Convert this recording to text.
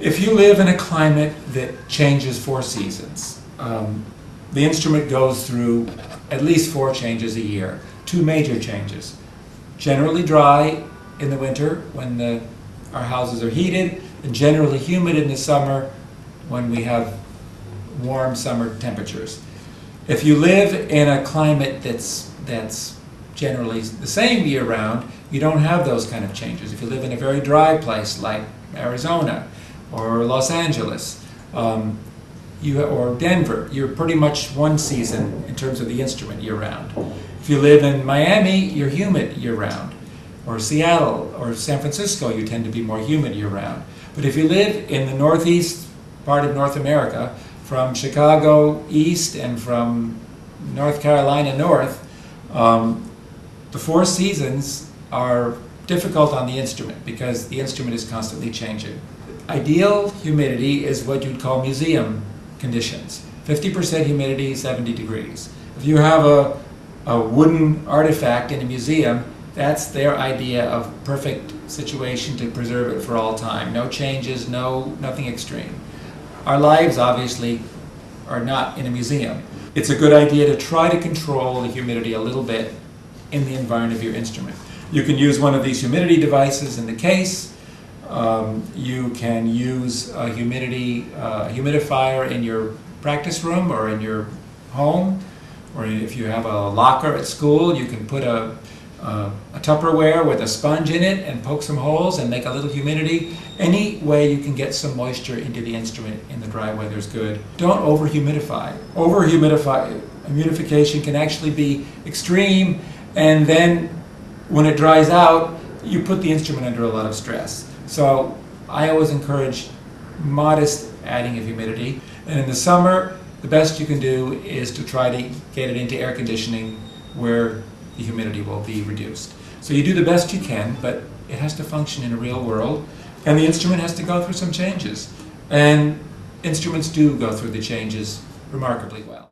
If you live in a climate that changes 4 seasons, the instrument goes through at least 4 changes a year. 2 major changes. Generally dry in the winter when our houses are heated, and generally humid in the summer when we have warm summer temperatures. If you live in a climate that's generally the same year-round, you don't have those kind of changes. If you live in a very dry place like Arizona or Los Angeles or Denver, you're pretty much one season in terms of the instrument year-round. If you live in Miami, you're humid year-round. Or Seattle or San Francisco, you tend to be more humid year-round. But if you live in the northeast part of North America, from Chicago east and from North Carolina north, the 4 seasons are difficult on the instrument because the instrument is constantly changing. Ideal humidity is what you'd call museum conditions. 50% humidity, 70 degrees. If you have a wooden artifact in a museum, that's their idea of perfect situation to preserve it for all time. No changes, nothing extreme. Our lives obviously are not in a museum. It's a good idea to try to control the humidity a little bit in the environment of your instrument. You can use one of these humidity devices in the case. You can use a humidifier in your practice room or in your home, or if you have a locker at school, you can put a Tupperware with a sponge in it and poke some holes and make a little humidity. Any way you can get some moisture into the instrument in the dry weather is good. Don't over-humidify. Humidification can actually be extreme, and then when it dries out, you put the instrument under a lot of stress. So I always encourage modest adding of humidity. And in the summer, the best you can do is to try to get it into air conditioning where the humidity will be reduced. So you do the best you can, but it has to function in a real world, and the instrument has to go through some changes. And instruments do go through the changes remarkably well.